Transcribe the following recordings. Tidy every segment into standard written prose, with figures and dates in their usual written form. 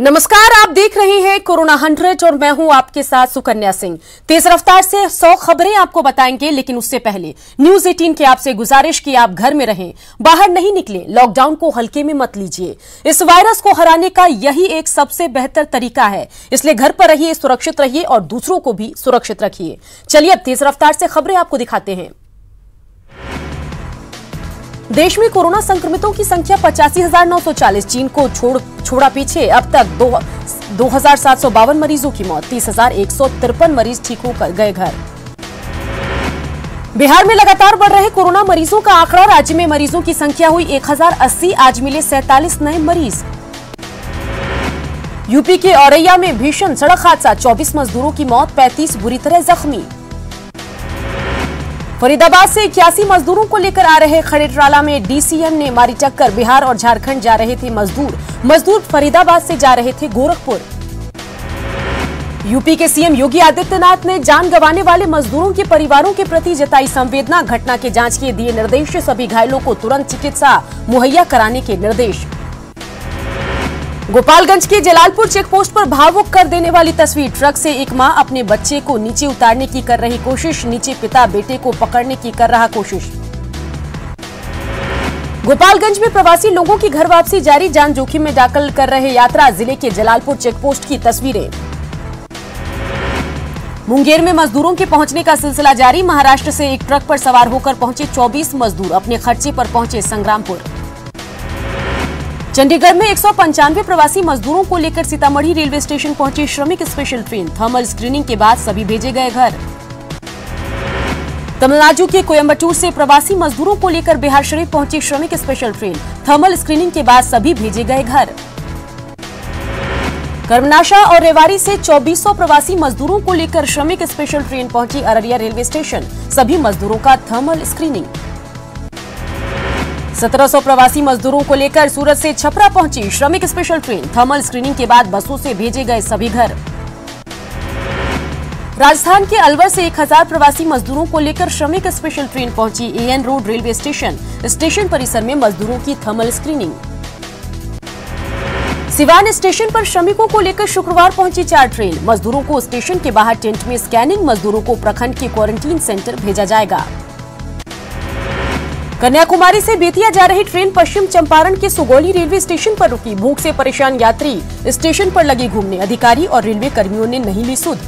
नमस्कार, आप देख रहे हैं कोरोना 100 और मैं हूं आपके साथ सुकन्या सिंह। तेज रफ्तार से 100 खबरें आपको बताएंगे, लेकिन उससे पहले न्यूज 18 की आपसे गुजारिश कि आप घर में रहें, बाहर नहीं निकलें, लॉकडाउन को हल्के में मत लीजिए। इस वायरस को हराने का यही एक सबसे बेहतर तरीका है, इसलिए घर पर रहिए, सुरक्षित रहिए और दूसरों को भी सुरक्षित रखिए। चलिए अब तेज रफ्तार से खबरें आपको दिखाते हैं। देश में कोरोना संक्रमितों की संख्या 85,940, चीन को छोड़ा पीछे। अब तक 2,752 मरीजों की मौत, 30,153 मरीज ठीक होकर गए घर। बिहार में लगातार बढ़ रहे कोरोना मरीजों का आंकड़ा, राज्य में मरीजों की संख्या हुई 1,080, आज मिले 47 नए मरीज। यूपी के औरैया में भीषण सड़क हादसा, 24 मजदूरों की मौत, 35 बुरी तरह जख्मी। फरीदाबाद से 81 मजदूरों को लेकर आ रहे खड़े ट्राला में डीसीएम ने मारी टक्कर, बिहार और झारखंड जा रहे थे मजदूर फरीदाबाद से जा रहे थे गोरखपुर। यूपी के सीएम योगी आदित्यनाथ ने जान गंवाने वाले मजदूरों के परिवारों के प्रति जताई संवेदना, घटना के जांच के दिए निर्देश, सभी घायलों को तुरंत चिकित्सा मुहैया कराने के निर्देश। गोपालगंज के जलालपुर चेकपोस्ट पर भावुक कर देने वाली तस्वीर, ट्रक से एक मां अपने बच्चे को नीचे उतारने की कर रही कोशिश, नीचे पिता बेटे को पकड़ने की कर रहा कोशिश। गोपालगंज में प्रवासी लोगों की घर वापसी जारी, जान जोखिम में डाकल कर रहे यात्रा, जिले के जलालपुर चेकपोस्ट की तस्वीरें। मुंगेर में मजदूरों के पहुंचने का सिलसिला जारी, महाराष्ट्र से एक ट्रक पर सवार होकर पहुंचे 24 मजदूर, अपने खर्चे पर पहुंचे संग्रामपुर। चंडीगढ़ में 195 प्रवासी मजदूरों को लेकर सीतामढ़ी रेलवे स्टेशन पहुंची श्रमिक स्पेशल ट्रेन, थर्मल स्क्रीनिंग के बाद सभी भेजे गए घर। तमिलनाडु के कोयम्बटूर से प्रवासी मजदूरों को लेकर बिहार शरीफ पहुंची श्रमिक स्पेशल ट्रेन, थर्मल स्क्रीनिंग के बाद सभी भेजे गए घर। कर्मनाशा और रेवाड़ी से 2400 प्रवासी मजदूरों को लेकर श्रमिक स्पेशल ट्रेन पहुंची अररिया रेलवे स्टेशन, सभी मजदूरों का थर्मल स्क्रीनिंग। 1700 प्रवासी मजदूरों को लेकर सूरत से छपरा पहुंची श्रमिक स्पेशल ट्रेन, थर्मल स्क्रीनिंग के बाद बसों से भेजे गए सभी घर। राजस्थान के अलवर से 1000 प्रवासी मजदूरों को लेकर श्रमिक स्पेशल ट्रेन पहुंची AN road railway station, station परिसर में मजदूरों की थर्मल स्क्रीनिंग। सिवान स्टेशन पर श्रमिकों को लेकर शुक्रवार पहुंची 4 ट्रेन, मजदूरों को स्टेशन के बाहर टेंट में स्कैनिंग, मजदूरों को प्रखंड के क्वारंटीन सेंटर भेजा जाएगा। कन्याकुमारी से बेतिया जा रही ट्रेन पश्चिम चंपारण के सुगौली रेलवे स्टेशन पर रुकी, भूख से परेशान यात्री स्टेशन पर लगे घूमने, अधिकारी और रेलवे कर्मियों ने नहीं ली सुध।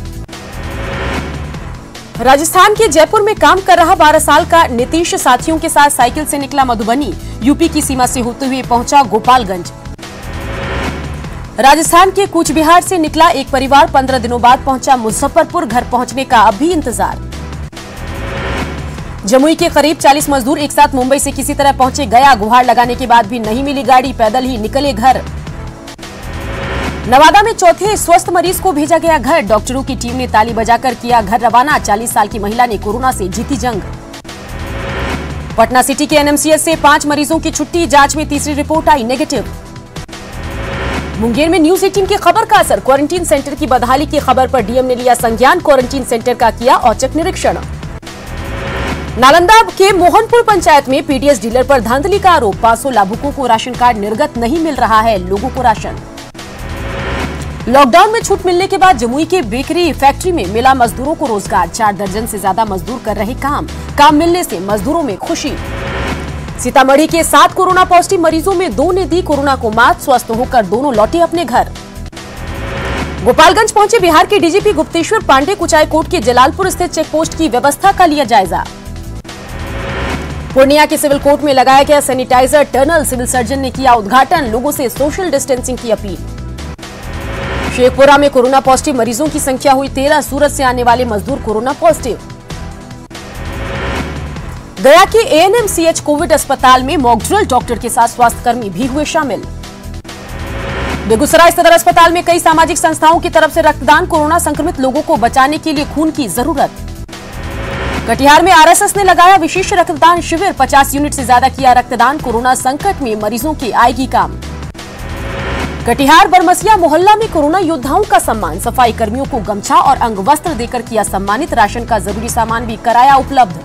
राजस्थान के जयपुर में काम कर रहा 12 साल का नीतीश साथियों के साथ साइकिल से निकला मधुबनी, यूपी की सीमा से होते हुए पहुंचा गोपालगंज। राजस्थान के कूच बिहार से निकला एक परिवार 15 दिनों बाद पहुंचा मुजफ्फरपुर, घर पहुंचने का अब भी इंतजार। जमुई के करीब 40 मजदूर एक साथ मुंबई से किसी तरह पहुंचे गया, गुहार लगाने के बाद भी नहीं मिली गाड़ी, पैदल ही निकले घर। नवादा में चौथे स्वस्थ मरीज को भेजा गया घर, डॉक्टरों की टीम ने ताली बजाकर किया घर रवाना, 40 साल की महिला ने कोरोना से जीती जंग। पटना सिटी के एनएमसीएच से 5 मरीजों की छुट्टी, जांच में तीसरी रिपोर्ट आई नेगेटिव। मुंगेर में न्यूज 18 की खबर का असर, क्वारंटीन सेंटर की बदहाली की खबर पर डीएम ने लिया संज्ञान, क्वारंटीन सेंटर का किया औचक निरीक्षण। नालंदा के मोहनपुर पंचायत में पीडीएस डीलर पर धांधली का आरोप, 500 लाभुकों को राशन कार्ड निर्गत, नहीं मिल रहा है लोगों को राशन। लॉकडाउन में छूट मिलने के बाद जमुई के बेकरी फैक्ट्री में मिला मजदूरों को रोजगार, 4 दर्जन से ज्यादा मजदूर कर रहे काम मिलने से मजदूरों में खुशी। सीतामढ़ी के 7 कोरोना पॉजिटिव मरीजों में 2 ने दी कोरोना को मात, स्वस्थ होकर दोनों लौटे अपने घर। गोपालगंज पहुंचे बिहार के डीजीपी गुप्तेश्वर पांडे, कुचायकोट के जलालपुर स्थित चेकपोस्ट की व्यवस्था का लिया जायजा। पूर्णिया के सिविल कोर्ट में लगाया गया सैनिटाइजर टनल, सिविल सर्जन ने किया उद्घाटन, लोगों से सोशल डिस्टेंसिंग की अपील। शेखपुरा में कोरोना पॉजिटिव मरीजों की संख्या हुई 13, सूरत से आने वाले मजदूर कोरोना पॉजिटिव। गया के एएनएमसीएच कोविड अस्पताल में मॉकड्रिल, डॉक्टर के साथ स्वास्थ्यकर्मी भी हुए शामिल। बेगूसराय सदर अस्पताल में कई सामाजिक संस्थाओं की तरफ से रक्तदान, कोरोना संक्रमित लोगों को बचाने के लिए खून की जरूरत। कटिहार में आरएसएस ने लगाया विशेष रक्तदान शिविर, 50 यूनिट से ज्यादा किया रक्तदान, कोरोना संकट में मरीजों की आएगी काम। कटिहार बरमसिया मोहल्ला में कोरोना योद्धाओं का सम्मान, सफाई कर्मियों को गमछा और अंग वस्त्र देकर किया सम्मानित, राशन का जरूरी सामान भी कराया उपलब्ध।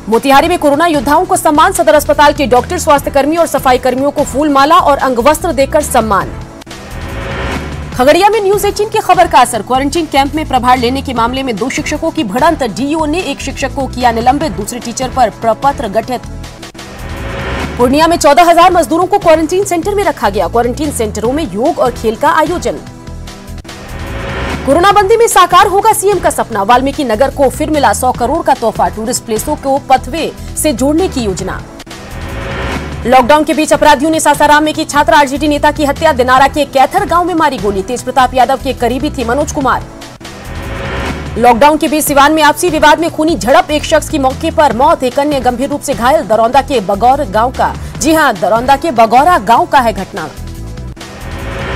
मोतिहारी में कोरोना योद्धाओं को सम्मान, सदर अस्पताल के डॉक्टर, स्वास्थ्य कर्मी और सफाई कर्मियों को फूल माला और अंगवस्त्र देकर सम्मान। खगड़िया में न्यूज 18 की खबर का असर, क्वारंटीन कैंप में प्रभार लेने के मामले में 2 शिक्षकों की भिड़ंत, डीईओ ने एक शिक्षक को किया निलंबित, दूसरे टीचर पर प्रपत्र गठित। पूर्णिया में 14,000 मजदूरों को क्वारंटीन सेंटर में रखा गया, क्वारंटीन सेंटरों में योग और खेल का आयोजन। कोरोना बंदी में साकार होगा सीएम का सपना, वाल्मीकि नगर को फिर मिला 100 करोड़ का तोहफा, टूरिस्ट प्लेसों को पथवे से जोड़ने की योजना। लॉकडाउन के बीच अपराधियों ने सासाराम में की छात्र आरजेडी नेता की हत्या, दिनारा के कैथर गांव में मारी गोली, तेज प्रताप यादव के करीबी थे मनोज कुमार। लॉकडाउन के बीच सिवान में आपसी विवाद में खूनी झड़प, एक शख्स की मौके पर मौत, एक अन्य गंभीर रूप से घायल, दरौंदा के बगौर गांव का। जी हां, दरौंदा के बगौरा गांव का है घटना।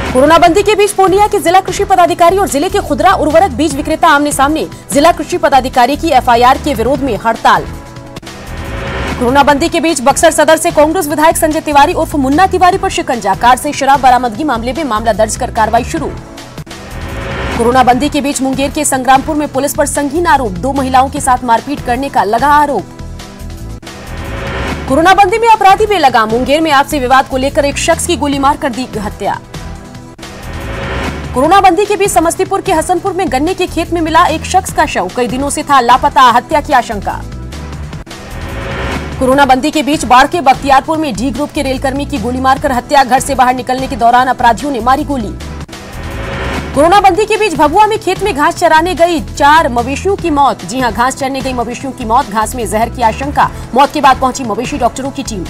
कोरोना बंदी के बीच पूर्णिया के जिला कृषि पदाधिकारी और जिले के खुदरा उर्वरक बीज विक्रेता आमने सामने, जिला कृषि पदाधिकारी की एफआईआर के विरोध में हड़ताल। कोरोना बंदी के बीच बक्सर सदर से कांग्रेस विधायक संजय तिवारी उर्फ मुन्ना तिवारी पर शिकंजा, कार से शराब बरामदगी मामले में मामला दर्ज कर कार्रवाई शुरू। कोरोना बंदी के बीच मुंगेर के संग्रामपुर में पुलिस पर संगीन आरोप, 2 महिलाओं के साथ मारपीट करने का लगा आरोप। कोरोना बंदी में अपराधी बेलगाम, मुंगेर में आपसी विवाद को लेकर एक शख्स की गोली मारकर दी हत्या। कोरोना बंदी के बीच समस्तीपुर के हसनपुर में गन्ने के खेत में मिला एक शख्स का शव, कई दिनों से था लापता, हत्या की आशंका। कोरोना बंदी के बीच बाढ़ के बख्तियारपुर में डी ग्रुप के रेलकर्मी की गोली मारकर हत्या, घर से बाहर निकलने के दौरान अपराधियों ने मारी गोली। कोरोना बंदी के बीच भभुआ में खेत में घास चराने गई 4 मवेशियों की मौत। जी हां, घास चरने गई मवेशियों की मौत, घास में जहर की आशंका, मौत के बाद पहुंची मवेशी डॉक्टरों की टीम।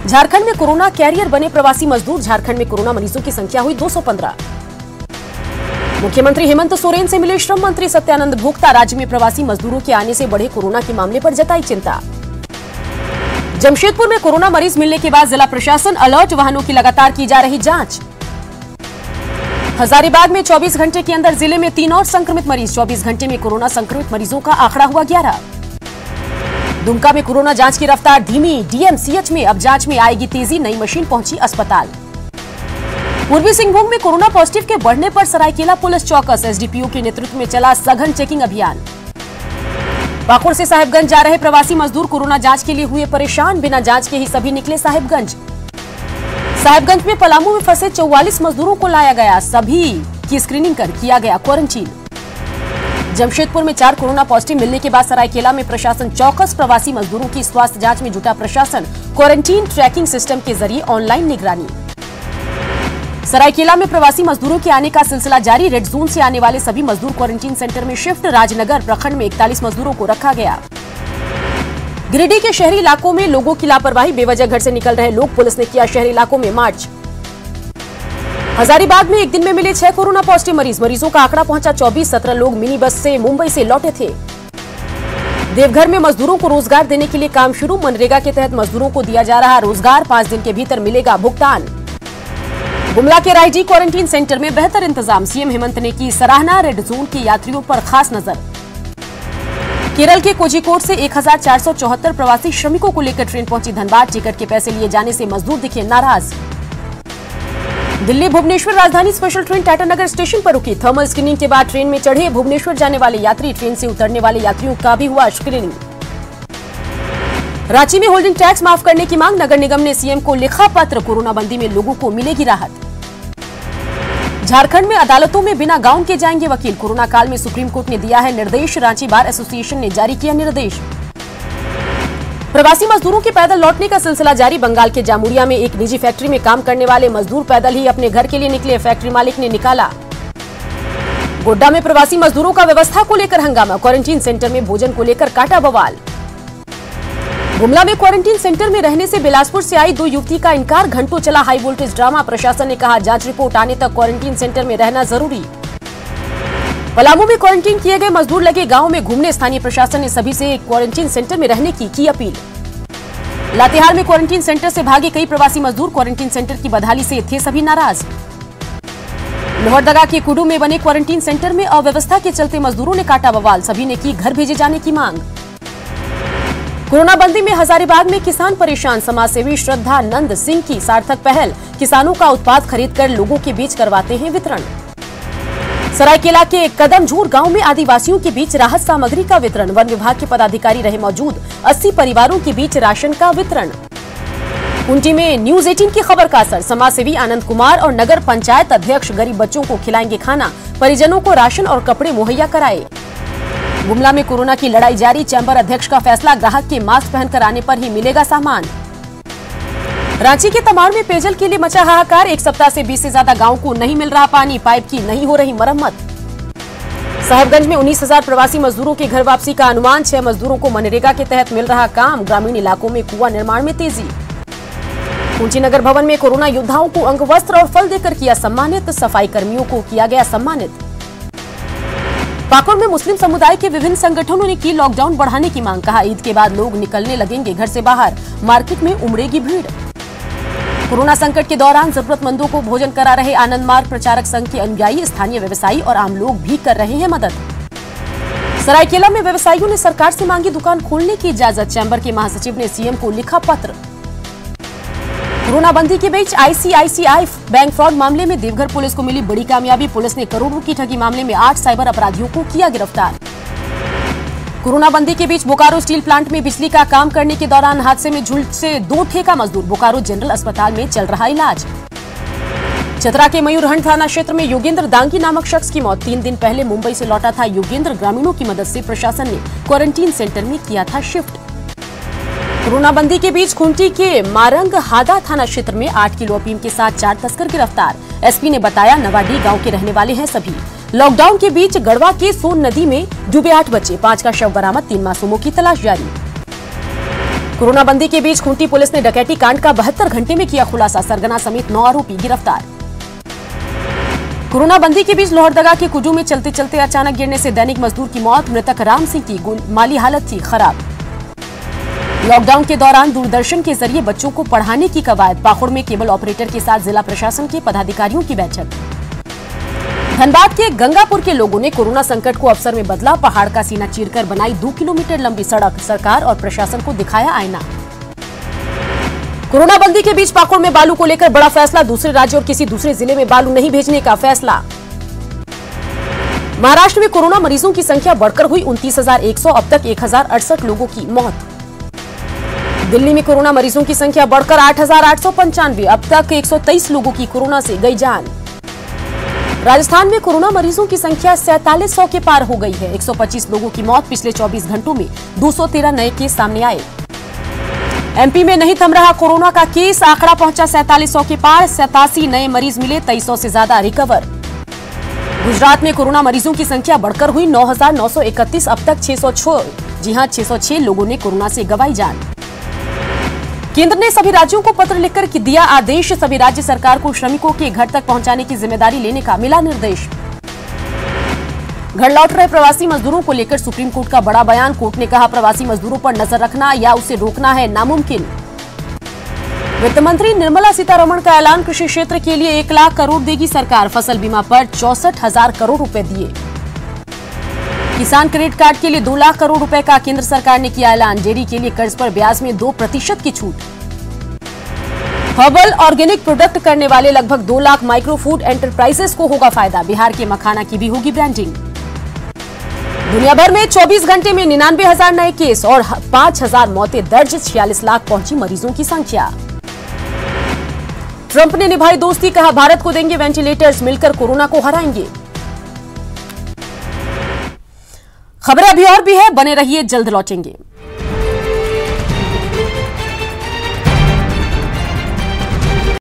झारखंड में कोरोना कैरियर बने प्रवासी मजदूर, झारखंड में कोरोना मरीजों की संख्या हुई 215। मुख्यमंत्री हेमंत सोरेन से मिले श्रम मंत्री सत्यानंद भोक्ता, राज्य में प्रवासी मजदूरों के आने से बढ़े कोरोना के मामले पर जताई चिंता। जमशेदपुर में कोरोना मरीज मिलने के बाद जिला प्रशासन अलर्ट, वाहनों की लगातार की जा रही जांच। हजारीबाग में 24 घंटे के अंदर जिले में 3 और संक्रमित मरीज, 24 घंटे में कोरोना संक्रमित मरीजों का आंकड़ा हुआ 11। दुमका में कोरोना जांच की रफ्तार धीमी, डीएमसीएच में अब जांच में आएगी तेजी, नई मशीन पहुंची अस्पताल। पूर्वी सिंहभूम में कोरोना पॉजिटिव के बढ़ने पर सरायकेला पुलिस चौकस, एसडीपीओ के नेतृत्व में चला सघन चेकिंग अभियान। पाकुड़ से साहिबगंज जा रहे प्रवासी मजदूर कोरोना जांच के लिए हुए परेशान, बिना जांच के ही सभी निकले साहिबगंज। साहिबगंज में पलामू में फंसे 44 मजदूरों को लाया गया, सभी की स्क्रीनिंग कर किया गया क्वारंटीन। जमशेदपुर में 4 कोरोना पॉजिटिव मिलने के बाद सरायकेला में प्रशासन चौकस, प्रवासी मजदूरों की स्वास्थ्य जांच में जुटा प्रशासन, क्वारंटीन ट्रैकिंग सिस्टम के जरिए ऑनलाइन निगरानी। सरायकेला में प्रवासी मजदूरों के आने का सिलसिला जारी, रेड जोन से आने वाले सभी मजदूर क्वारंटीन सेंटर में शिफ्ट, राजनगर प्रखंड में 41 मजदूरों को रखा गया। गिरिडीह के शहरी इलाकों में लोगों की लापरवाही, बेवजह घर से निकल रहे लोग, पुलिस ने किया शहरी इलाकों में मार्च। हजारीबाग में एक दिन में मिले 6 कोरोना पॉजिटिव मरीज, मरीजों का आंकड़ा पहुंचा 24, 17 लोग मिनी बस से मुंबई से लौटे थे। देवघर में मजदूरों को रोजगार देने के लिए काम शुरू, मनरेगा के तहत मजदूरों को दिया जा रहा रोजगार, 5 दिन के भीतर मिलेगा भुगतान। गुमला के रायडी क्वारंटीन सेंटर में बेहतर इंतजाम, सीएम हेमंत ने की सराहना, रेड जोन के यात्रियों पर खास नजर। केरल के कोझिकोड से 1474 प्रवासी श्रमिकों को लेकर ट्रेन पहुंची धनबाद, टिकट के पैसे लिए जाने से मजदूर दिखे नाराज। Delhi Bhubaneswar Rajdhani special train Tatanagar station पर रुकी, थर्मल स्क्रीनिंग के बाद ट्रेन में चढ़े भुवनेश्वर जाने वाले यात्री, ट्रेन से उतरने वाले यात्रियों का भी हुआ स्क्रीनिंग। रांची में होल्डिंग टैक्स माफ करने की मांग, नगर निगम ने सीएम को लिखा पत्र, कोरोना बंदी में लोगों को मिलेगी राहत। झारखंड में अदालतों में बिना गाउन के जाएंगे वकील, कोरोना काल में सुप्रीम कोर्ट ने दिया है निर्देश, रांची बार एसोसिएशन ने जारी किया निर्देश। प्रवासी मजदूरों के पैदल लौटने का सिलसिला जारी, बंगाल के जामुरिया में एक निजी फैक्ट्री में काम करने वाले मजदूर पैदल ही अपने घर के लिए निकले, फैक्ट्री मालिक ने निकाला। गोड्डा में प्रवासी मजदूरों का व्यवस्था को लेकर हंगामा, क्वारंटीन सेंटर में भोजन को लेकर काटा बवाल। गुमला में क्वारंटीन सेंटर में रहने से बिलासपुर से आई 2 युवती का इनकार, घंटों चला हाई वोल्टेज ड्रामा, प्रशासन ने कहा जांच रिपोर्ट आने तक क्वारंटीन सेंटर में रहना जरूरी। पलामू में क्वारंटीन किए गए मजदूर लगे गांव में घूमने, स्थानीय प्रशासन ने सभी से क्वारंटीन सेंटर में रहने की अपील। लातेहार में क्वारंटीन सेंटर से भागे कई प्रवासी मजदूर, क्वारंटीन सेंटर की बदहाली से थे सभी नाराज। लोहरदगा के कुडू में बने क्वारंटीन सेंटर में अव्यवस्था के चलते मजदूरों ने काटा बवाल, सभी ने की घर भेजे जाने की मांग। कोरोना बंदी में हजारीबाग में किसान परेशान, समाजसेवी श्रद्धा नंद सिंह की सार्थक पहल, किसानों का उत्पाद खरीदकर लोगों के बीच करवाते हैं वितरण। सरायकेला के कदमझूर गांव में आदिवासियों के बीच राहत सामग्री का वितरण। वन विभाग के पदाधिकारी रहे मौजूद। 80 परिवारों के बीच राशन का वितरण। कुंटी में न्यूज 18 की खबर का असर। समाजसेवी आनंद कुमार और नगर पंचायत अध्यक्ष गरीब बच्चों को खिलाएंगे खाना। परिजनों को राशन और कपड़े मुहैया कराए। गुमला में कोरोना की लड़ाई जारी। चैंबर अध्यक्ष का फैसला, ग्राहक के मास्क पहनकर आने पर ही मिलेगा सामान। रांची के तमाड़ में पेयजल के लिए मचा हाहाकार। एक सप्ताह से 20 से ज्यादा गांव को नहीं मिल रहा पानी। पाइप की नहीं हो रही मरम्मत। साहिबगंज में 19,000 प्रवासी मजदूरों की घर वापसी का अनुमान। 6 मजदूरों को मनरेगा के तहत मिल रहा काम। ग्रामीण इलाकों में कुआं निर्माण में तेजी। कुंची नगर भवन में कोरोना योद्धाओं को अंग वस्त्र और फल देकर किया सम्मानित। सफाई कर्मियों को किया गया सम्मानित। पाकुड़ में मुस्लिम समुदाय के विभिन्न संगठनों ने की लॉकडाउन बढ़ाने की मांग। कहा, ईद के बाद लोग निकलने लगेंगे घर से बाहर। मार्केट में उमड़ेगी भीड़। कोरोना संकट के दौरान जरूरतमंदों को भोजन करा रहे आनंद मार्ग प्रचारक संघ के अनुयायी, स्थानीय व्यवसायी और आम लोग भी कर रहे हैं मदद। सरायकेला में व्यवसायियों ने सरकार से मांगी दुकान खोलने की इजाजत। चैंबर के महासचिव ने सीएम को लिखा पत्र। कोरोना बंदी के बीच आईसीआईसीआई बैंक फ्रॉड मामले में देवघर पुलिस को मिली बड़ी कामयाबी। पुलिस ने करोड़ों की ठगी मामले में 8 साइबर अपराधियों को किया गिरफ्तार। कोरोना बंदी के बीच बोकारो स्टील प्लांट में बिजली का काम करने के दौरान हादसे में झुलसे 2 ठेका मजदूर। बोकारो जनरल अस्पताल में चल रहा इलाज। चतरा के मयूरहंड थाना क्षेत्र में योगेंद्र दांगी नामक शख्स की मौत। 3 दिन पहले मुंबई से लौटा था योगेंद्र। ग्रामीणों की मदद से प्रशासन ने क्वारंटीन सेंटर में किया था शिफ्ट। कोरोना बंदी के बीच खूंटी के मारंग हादा थाना क्षेत्र में 8 किलो अफीम के साथ 4 तस्कर गिरफ्तार। एसपी ने बताया, नवाडी गांव के रहने वाले हैं सभी। लॉकडाउन के बीच गढ़वा के सोन नदी में डूबे 8 बच्चे। 5 का शव बरामद। 3 मासूमों की तलाश जारी। कोरोना बंदी के बीच खूंटी पुलिस ने डकैती कांड का 72 घंटे में किया खुलासा। सरगना समेत 9 आरोपी गिरफ्तार। कोरोना बंदी के बीच लोहरदगा के कुडू में चलते चलते अचानक गिरने से दैनिक मजदूर की मौत। मृतक राम सिंह की माली हालत थी खराब। लॉकडाउन के दौरान दूरदर्शन के जरिए बच्चों को पढ़ाने की कवायद। पाकुड़ में केबल ऑपरेटर के साथ जिला प्रशासन के पदाधिकारियों की बैठक। धनबाद के गंगापुर के लोगों ने कोरोना संकट को अवसर में बदला। पहाड़ का सीना चीरकर बनाई 2 किलोमीटर लंबी सड़क। सरकार और प्रशासन को दिखाया आईना। कोरोना बंदी के बीच पाकुड़ में बालू को लेकर बड़ा फैसला। दूसरे राज्य और किसी दूसरे जिले में बालू नहीं भेजने का फैसला। महाराष्ट्र में कोरोना मरीजों की संख्या बढ़कर हुई 29,100। अब तक 1,068 लोगों की मौत। दिल्ली में कोरोना मरीजों की संख्या बढ़कर 8,895। अब तक 123 लोगों की कोरोना से गई जान। राजस्थान में कोरोना मरीजों की संख्या 4700 के पार हो गई है। 125 लोगों की मौत। पिछले 24 घंटों में 213 नए केस सामने आए। एमपी में नहीं थम रहा कोरोना का केस। आंकड़ा पहुंचा 4700 के पार। 87 नए मरीज मिले। 2300 से ज्यादा रिकवर। गुजरात में कोरोना मरीजों की संख्या बढ़कर हुई 9,931। अब तक 606 जी हां 606 लोगों ने कोरोना से गंवाई जान। केंद्र ने सभी राज्यों को पत्र लिखकर दिया आदेश। सभी राज्य सरकार को श्रमिकों के घर तक पहुंचाने की जिम्मेदारी लेने का मिला निर्देश। घर लौट रहे प्रवासी मजदूरों को लेकर सुप्रीम कोर्ट का बड़ा बयान। कोर्ट ने कहा, प्रवासी मजदूरों पर नजर रखना या उसे रोकना है नामुमकिन। वित्त मंत्री निर्मला सीतारमण का ऐलान, कृषि क्षेत्र के लिए 1 लाख करोड़ देगी सरकार। फसल बीमा पर 64,000 करोड़ रुपए दिए। किसान क्रेडिट कार्ड के लिए 2 लाख करोड़ रुपए का केंद्र सरकार ने किया ऐलान। डेयरी के लिए कर्ज पर ब्याज में 2% की छूट। हर्बल ऑर्गेनिक प्रोडक्ट करने वाले लगभग 2 लाख माइक्रो फूड एंटरप्राइजेस को होगा फायदा। बिहार के मखाना की भी होगी ब्रांडिंग। दुनिया भर में 24 घंटे में 99,000 नए केस और 5,000 मौतें दर्ज। 46 लाख पहुंची मरीजों की संख्या। ट्रंप ने निभाई दोस्ती, कहा भारत को देंगे वेंटिलेटर्स, मिलकर कोरोना को हराएंगे। खबरें अभी और भी है, बने रहिए, जल्द लौटेंगे।